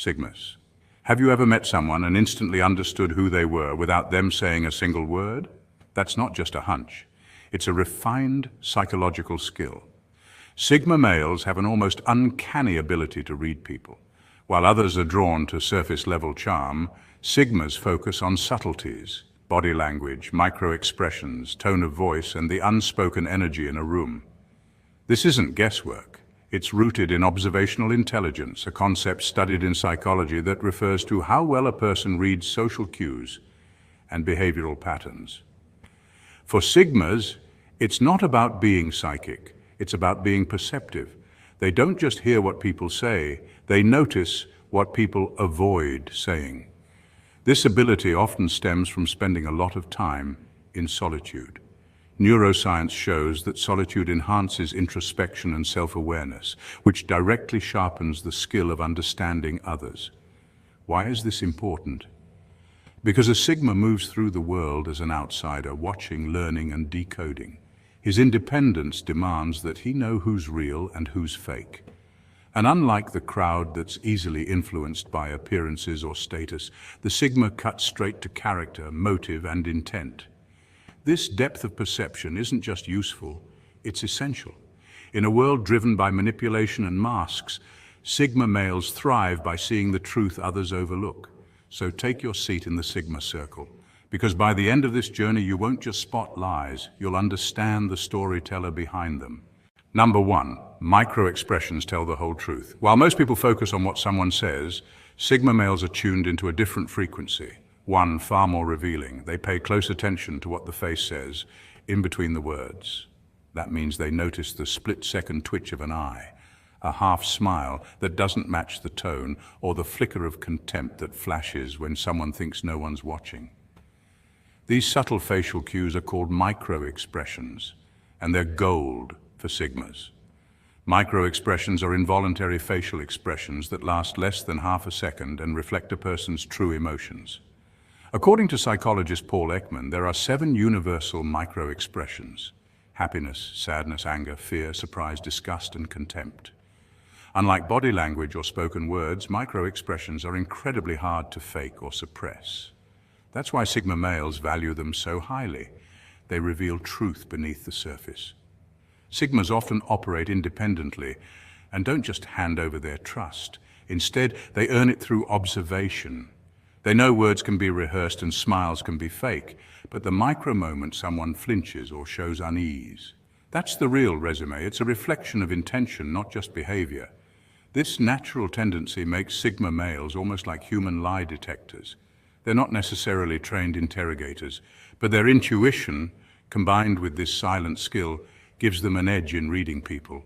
Sigmas. Have you ever met someone and instantly understood who they were without them saying a single word? That's not just a hunch. It's a refined psychological skill. Sigma males have an almost uncanny ability to read people. While others are drawn to surface-level charm, Sigmas focus on subtleties, body language, micro-expressions, tone of voice, and the unspoken energy in a room. This isn't guesswork. It's rooted in observational intelligence, a concept studied in psychology that refers to how well a person reads social cues and behavioral patterns. For Sigmas, it's not about being psychic, it's about being perceptive. They don't just hear what people say, they notice what people avoid saying. This ability often stems from spending a lot of time in solitude. Neuroscience shows that solitude enhances introspection and self-awareness, which directly sharpens the skill of understanding others. Why is this important? Because a Sigma moves through the world as an outsider, watching, learning, and decoding. His independence demands that he know who's real and who's fake. And unlike the crowd that's easily influenced by appearances or status, the Sigma cuts straight to character, motive, and intent. This depth of perception isn't just useful, it's essential. In a world driven by manipulation and masks, Sigma males thrive by seeing the truth others overlook. So take your seat in the Sigma circle, because by the end of this journey you won't just spot lies, you'll understand the storyteller behind them. Number 1, micro-expressions tell the whole truth. While most people focus on what someone says, Sigma males are tuned into a different frequency. One far more revealing. They pay close attention to what the face says in between the words. That means they notice the split-second twitch of an eye, a half smile that doesn't match the tone, or the flicker of contempt that flashes when someone thinks no one's watching. These subtle facial cues are called micro-expressions, and they're gold for Sigmas. Micro-expressions are involuntary facial expressions that last less than half a second and reflect a person's true emotions. According to psychologist Paul Ekman, there are 7 universal micro-expressions: happiness, sadness, anger, fear, surprise, disgust, and contempt. Unlike body language or spoken words, micro-expressions are incredibly hard to fake or suppress. That's why Sigma males value them so highly. They reveal truth beneath the surface. Sigmas often operate independently and don't just hand over their trust. Instead, they earn it through observation. They know words can be rehearsed and smiles can be fake, but the micro moment someone flinches or shows unease, that's the real resume. It's a reflection of intention, not just behavior. This natural tendency makes Sigma males almost like human lie detectors. They're not necessarily trained interrogators, but their intuition, combined with this silent skill, gives them an edge in reading people.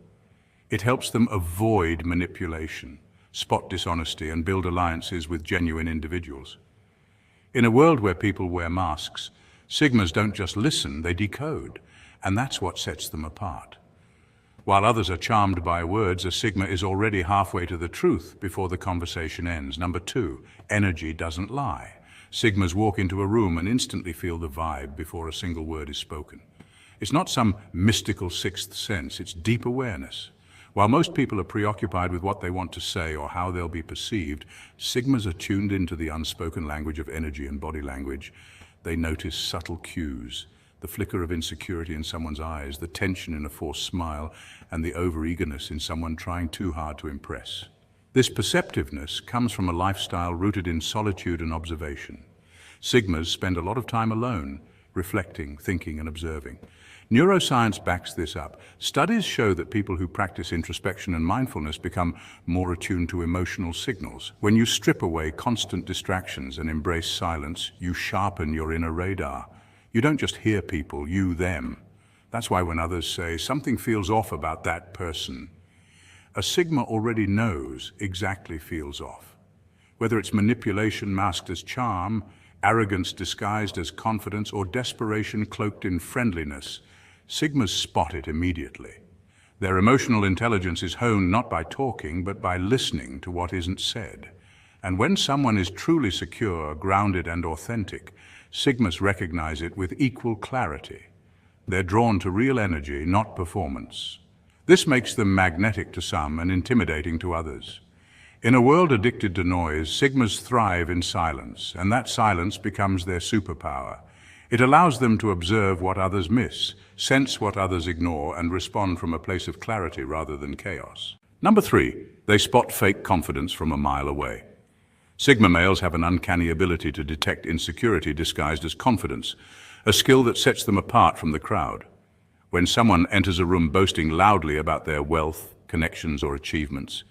It helps them avoid manipulation, spot dishonesty, and build alliances with genuine individuals. In a world where people wear masks, Sigmas don't just listen, they decode, and that's what sets them apart. While others are charmed by words, a Sigma is already halfway to the truth before the conversation ends. Number 2, energy doesn't lie. Sigmas walk into a room and instantly feel the vibe before a single word is spoken. It's not some mystical sixth sense, it's deep awareness. While most people are preoccupied with what they want to say or how they'll be perceived, Sigmas are tuned into the unspoken language of energy and body language. They notice subtle cues, the flicker of insecurity in someone's eyes, the tension in a forced smile, and the over-eagerness in someone trying too hard to impress. This perceptiveness comes from a lifestyle rooted in solitude and observation. Sigmas spend a lot of time alone, reflecting, thinking, and observing. Neuroscience backs this up. Studies show that people who practice introspection and mindfulness become more attuned to emotional signals. When you strip away constant distractions and embrace silence, you sharpen your inner radar. You don't just hear people, you them. That's why when others say, something feels off about that person, a Sigma already knows exactly feels off. Whether it's manipulation masked as charm, arrogance disguised as confidence, or desperation cloaked in friendliness, Sigmas spot it immediately. Their emotional intelligence is honed not by talking, but by listening to what isn't said. And when someone is truly secure, grounded, and authentic, Sigmas recognize it with equal clarity. They're drawn to real energy, not performance. This makes them magnetic to some and intimidating to others. In a world addicted to noise, Sigmas thrive in silence, and that silence becomes their superpower. It allows them to observe what others miss, sense what others ignore, and respond from a place of clarity rather than chaos. Number 3, they spot fake confidence from a mile away. Sigma males have an uncanny ability to detect insecurity disguised as confidence, a skill that sets them apart from the crowd. When someone enters a room boasting loudly about their wealth, connections, or achievements,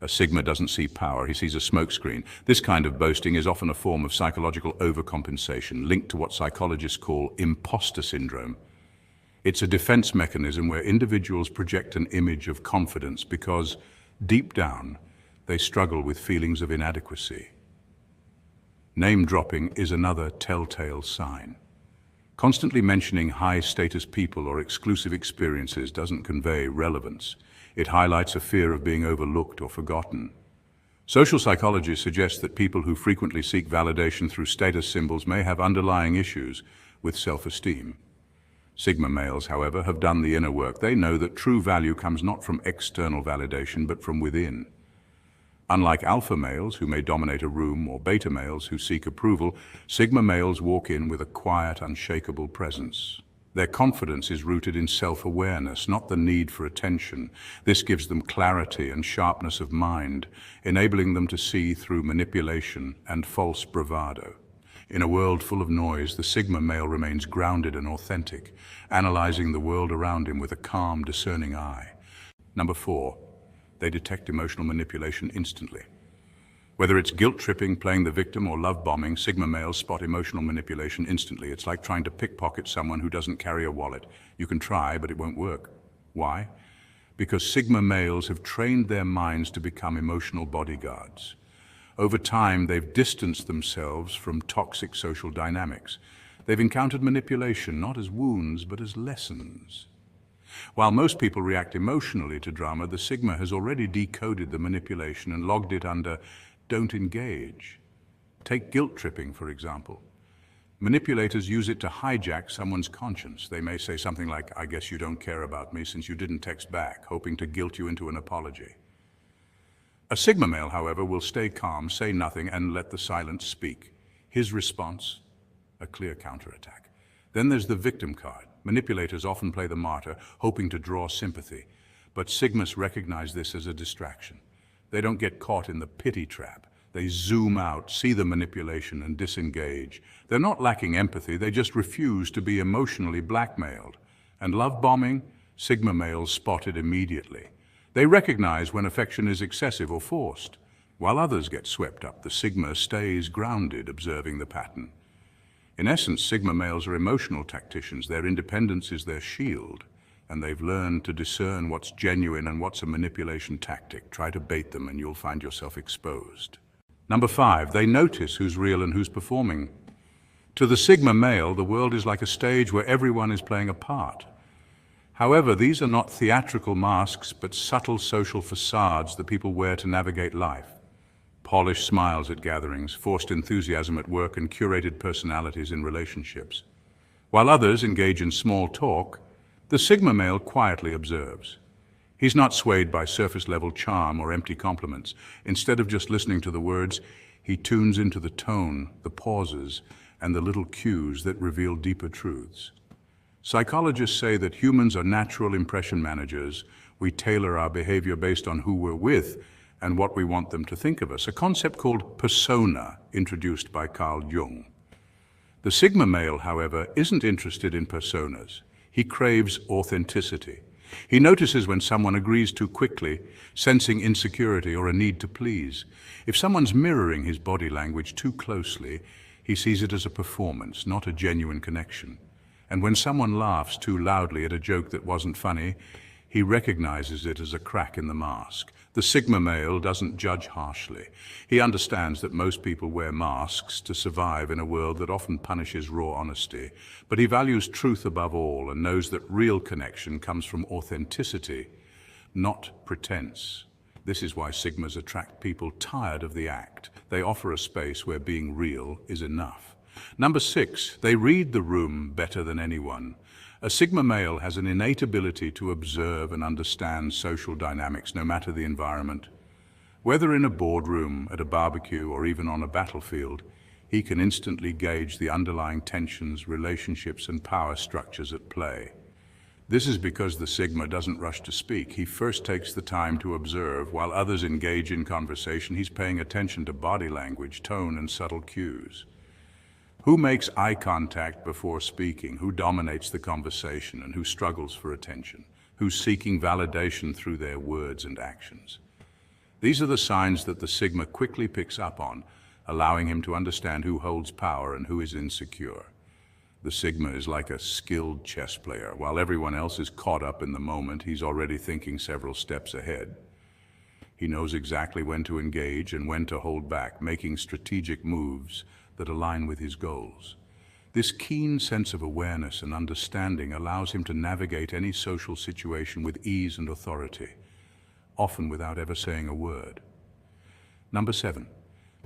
a Sigma doesn't see power, he sees a smokescreen. This kind of boasting is often a form of psychological overcompensation, linked to what psychologists call imposter syndrome. It's a defense mechanism where individuals project an image of confidence because, deep down, they struggle with feelings of inadequacy. Name-dropping is another telltale sign. Constantly mentioning high-status people or exclusive experiences doesn't convey relevance. It highlights a fear of being overlooked or forgotten. Social psychology suggests that people who frequently seek validation through status symbols may have underlying issues with self-esteem. Sigma males, however, have done the inner work. They know that true value comes not from external validation, but from within. Unlike alpha males, who may dominate a room, or beta males, who seek approval, Sigma males walk in with a quiet, unshakable presence. Their confidence is rooted in self-awareness, not the need for attention. This gives them clarity and sharpness of mind, enabling them to see through manipulation and false bravado. In a world full of noise, the Sigma male remains grounded and authentic, analyzing the world around him with a calm, discerning eye. Number 4, they detect emotional manipulation instantly. Whether it's guilt-tripping, playing the victim, or love-bombing, Sigma males spot emotional manipulation instantly. It's like trying to pickpocket someone who doesn't carry a wallet. You can try, but it won't work. Why? Because Sigma males have trained their minds to become emotional bodyguards. Over time, they've distanced themselves from toxic social dynamics. They've encountered manipulation not as wounds, but as lessons. While most people react emotionally to drama, the Sigma has already decoded the manipulation and logged it under "don't engage." Take guilt-tripping, for example. Manipulators use it to hijack someone's conscience. They may say something like, "I guess you don't care about me since you didn't text back," hoping to guilt you into an apology. A Sigma male, however, will stay calm, say nothing, and let the silence speak. His response? A clear counterattack. Then there's the victim card. Manipulators often play the martyr, hoping to draw sympathy. But Sigmas recognize this as a distraction. They don't get caught in the pity trap. They zoom out, see the manipulation, and disengage. They're not lacking empathy, they just refuse to be emotionally blackmailed. And love bombing? Sigma males spot it immediately. They recognize when affection is excessive or forced. While others get swept up, the Sigma stays grounded, observing the pattern. In essence, Sigma males are emotional tacticians. Their independence is their shield, and they've learned to discern what's genuine and what's a manipulation tactic. Try to bait them and you'll find yourself exposed. Number 5, they notice who's real and who's performing. To the Sigma male, the world is like a stage where everyone is playing a part. However, these are not theatrical masks, but subtle social facades that people wear to navigate life. Polished smiles at gatherings, forced enthusiasm at work, and curated personalities in relationships. While others engage in small talk, the Sigma male quietly observes. He's not swayed by surface-level charm or empty compliments. Instead of just listening to the words, he tunes into the tone, the pauses, and the little cues that reveal deeper truths. Psychologists say that humans are natural impression managers. We tailor our behavior based on who we're with and what we want them to think of us, a concept called persona, introduced by Carl Jung. The Sigma male, however, isn't interested in personas. He craves authenticity. He notices when someone agrees too quickly, sensing insecurity or a need to please. If someone's mirroring his body language too closely, he sees it as a performance, not a genuine connection. And when someone laughs too loudly at a joke that wasn't funny, he recognizes it as a crack in the mask. The Sigma male doesn't judge harshly. He understands that most people wear masks to survive in a world that often punishes raw honesty. But he values truth above all and knows that real connection comes from authenticity, not pretense. This is why Sigmas attract people tired of the act. They offer a space where being real is enough. Number 6, they read the room better than anyone. A Sigma male has an innate ability to observe and understand social dynamics, no matter the environment. Whether in a boardroom, at a barbecue, or even on a battlefield, he can instantly gauge the underlying tensions, relationships, and power structures at play. This is because the Sigma doesn't rush to speak. He first takes the time to observe. While others engage in conversation, he's paying attention to body language, tone, and subtle cues. Who makes eye contact before speaking? Who dominates the conversation and who struggles for attention? Who's seeking validation through their words and actions? These are the signs that the Sigma quickly picks up on, allowing him to understand who holds power and who is insecure. The Sigma is like a skilled chess player. While everyone else is caught up in the moment, he's already thinking several steps ahead. He knows exactly when to engage and when to hold back, making strategic moves that align with his goals. This keen sense of awareness and understanding allows him to navigate any social situation with ease and authority, often without ever saying a word. Number 7,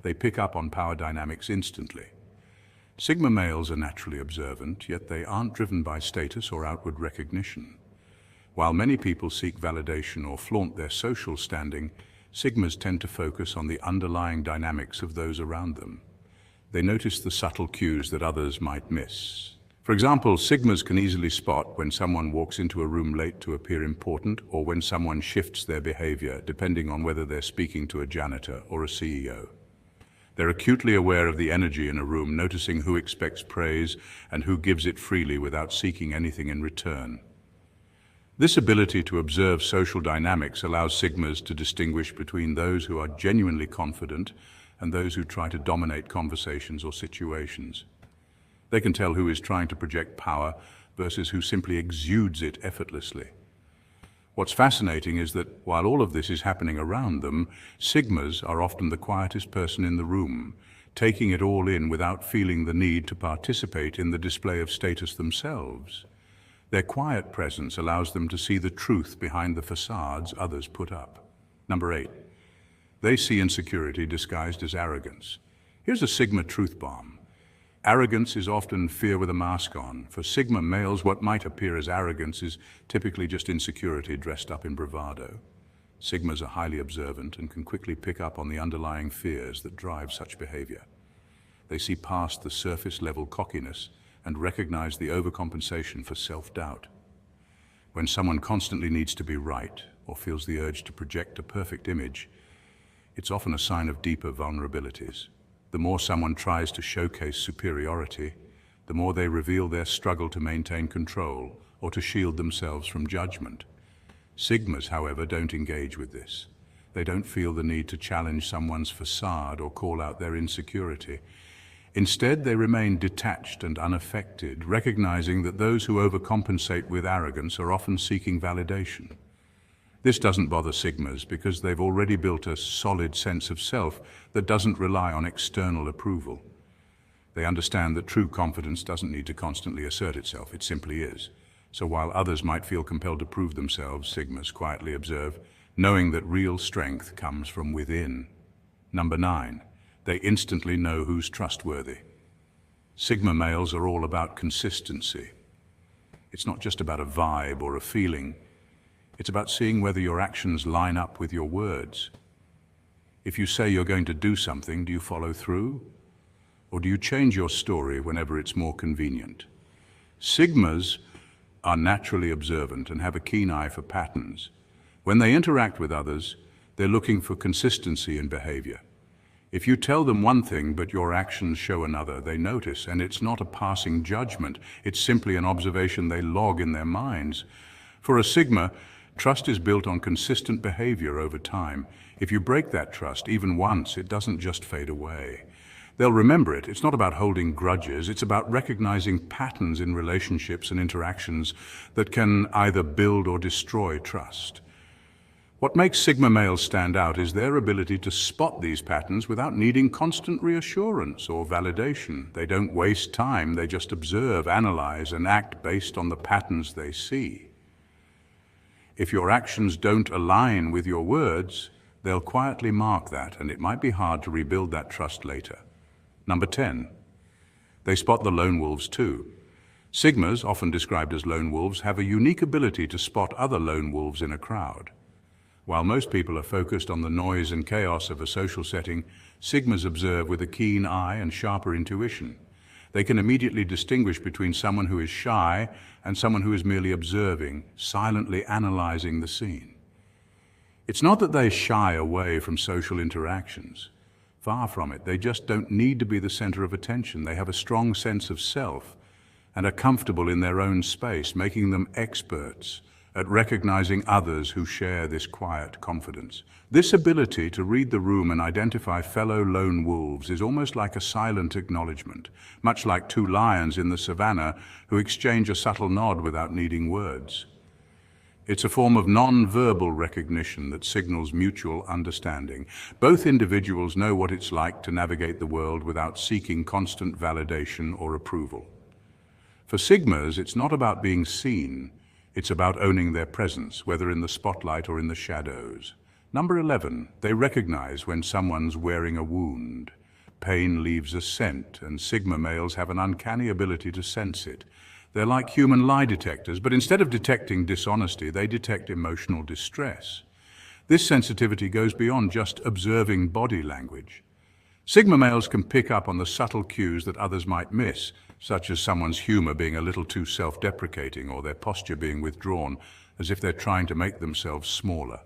they pick up on power dynamics instantly. Sigma males are naturally observant, yet they aren't driven by status or outward recognition. While many people seek validation or flaunt their social standing, Sigmas tend to focus on the underlying dynamics of those around them. They notice the subtle cues that others might miss. For example, Sigmas can easily spot when someone walks into a room late to appear important or when someone shifts their behavior, depending on whether they're speaking to a janitor or a CEO. They're acutely aware of the energy in a room, noticing who expects praise and who gives it freely without seeking anything in return. This ability to observe social dynamics allows Sigmas to distinguish between those who are genuinely confident and those who try to dominate conversations or situations. They can tell who is trying to project power versus who simply exudes it effortlessly. What's fascinating is that while all of this is happening around them, Sigmas are often the quietest person in the room, taking it all in without feeling the need to participate in the display of status themselves. Their quiet presence allows them to see the truth behind the facades others put up. Number 8, they see insecurity disguised as arrogance. Here's a Sigma truth bomb. Arrogance is often fear with a mask on. For Sigma males, what might appear as arrogance is typically just insecurity dressed up in bravado. Sigmas are highly observant and can quickly pick up on the underlying fears that drive such behavior. They see past the surface-level cockiness and recognize the overcompensation for self-doubt. When someone constantly needs to be right or feels the urge to project a perfect image, it's often a sign of deeper vulnerabilities. The more someone tries to showcase superiority, the more they reveal their struggle to maintain control or to shield themselves from judgment. Sigmas, however, don't engage with this. They don't feel the need to challenge someone's facade or call out their insecurity. Instead, they remain detached and unaffected, recognizing that those who overcompensate with arrogance are often seeking validation. This doesn't bother Sigmas because they've already built a solid sense of self that doesn't rely on external approval. They understand that true confidence doesn't need to constantly assert itself, it simply is. So while others might feel compelled to prove themselves, Sigmas quietly observe, knowing that real strength comes from within. Number 9, they instantly know who's trustworthy. Sigma males are all about consistency. It's not just about a vibe or a feeling. It's about seeing whether your actions line up with your words. If you say you're going to do something, do you follow through? Or do you change your story whenever it's more convenient? Sigmas are naturally observant and have a keen eye for patterns. When they interact with others, they're looking for consistency in behavior. If you tell them one thing but your actions show another, they notice, and it's not a passing judgment, it's simply an observation they log in their minds. For a Sigma, trust is built on consistent behavior over time. If you break that trust, even once, it doesn't just fade away. They'll remember it. It's not about holding grudges. It's about recognizing patterns in relationships and interactions that can either build or destroy trust. What makes Sigma males stand out is their ability to spot these patterns without needing constant reassurance or validation. They don't waste time. They just observe, analyze, and act based on the patterns they see. If your actions don't align with your words, they'll quietly mark that, and it might be hard to rebuild that trust later. Number 10, they spot the lone wolves too. Sigmas, often described as lone wolves, have a unique ability to spot other lone wolves in a crowd. While most people are focused on the noise and chaos of a social setting, Sigmas observe with a keen eye and sharper intuition. They can immediately distinguish between someone who is shy and someone who is merely observing, silently analyzing the scene. It's not that they shy away from social interactions. Far from it. They just don't need to be the center of attention. They have a strong sense of self and are comfortable in their own space, making them experts at recognizing others who share this quiet confidence. This ability to read the room and identify fellow lone wolves is almost like a silent acknowledgement, much like two lions in the savannah who exchange a subtle nod without needing words. It's a form of non-verbal recognition that signals mutual understanding. Both individuals know what it's like to navigate the world without seeking constant validation or approval. For Sigmas, it's not about being seen. It's about owning their presence, whether in the spotlight or in the shadows. Number 11, they recognize when someone's wearing a wound. Pain leaves a scent, and Sigma males have an uncanny ability to sense it. They're like human lie detectors, but instead of detecting dishonesty, they detect emotional distress. This sensitivity goes beyond just observing body language. Sigma males can pick up on the subtle cues that others might miss, such as someone's humor being a little too self-deprecating or their posture being withdrawn, as if they're trying to make themselves smaller.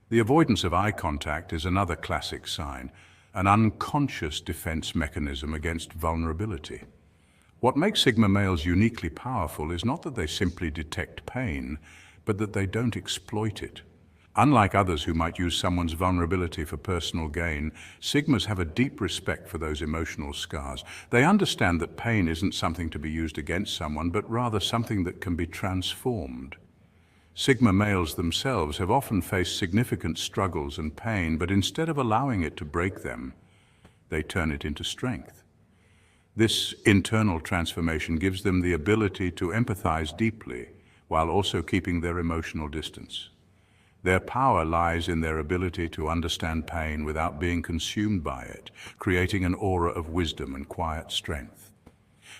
The avoidance of eye contact is another classic sign, an unconscious defense mechanism against vulnerability. What makes Sigma males uniquely powerful is not that they simply detect pain, but that they don't exploit it. Unlike others who might use someone's vulnerability for personal gain, Sigmas have a deep respect for those emotional scars. They understand that pain isn't something to be used against someone, but rather something that can be transformed. Sigma males themselves have often faced significant struggles and pain, but instead of allowing it to break them, they turn it into strength. This internal transformation gives them the ability to empathize deeply while also keeping their emotional distance. Their power lies in their ability to understand pain without being consumed by it, creating an aura of wisdom and quiet strength.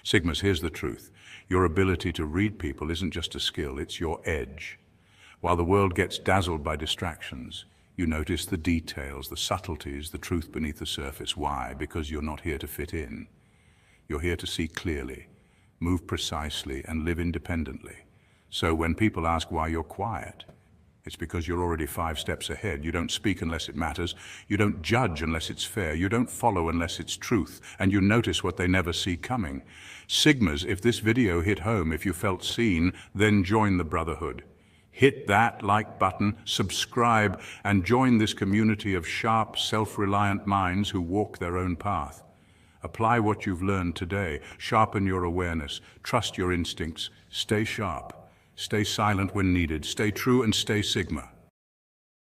Sigmas, here's the truth. Your ability to read people isn't just a skill, it's your edge. While the world gets dazzled by distractions, you notice the details, the subtleties, the truth beneath the surface. Why? Because you're not here to fit in. You're here to see clearly, move precisely, and live independently. So when people ask why you're quiet, it's because you're already 5 steps ahead. You don't speak unless it matters. You don't judge unless it's fair. You don't follow unless it's truth. And you notice what they never see coming. Sigmas, if this video hit home, if you felt seen, then join the brotherhood. Hit that like button, subscribe, and join this community of sharp, self-reliant minds who walk their own path. Apply what you've learned today. Sharpen your awareness. Trust your instincts. Stay sharp. Stay silent when needed. Stay true and stay Sigma.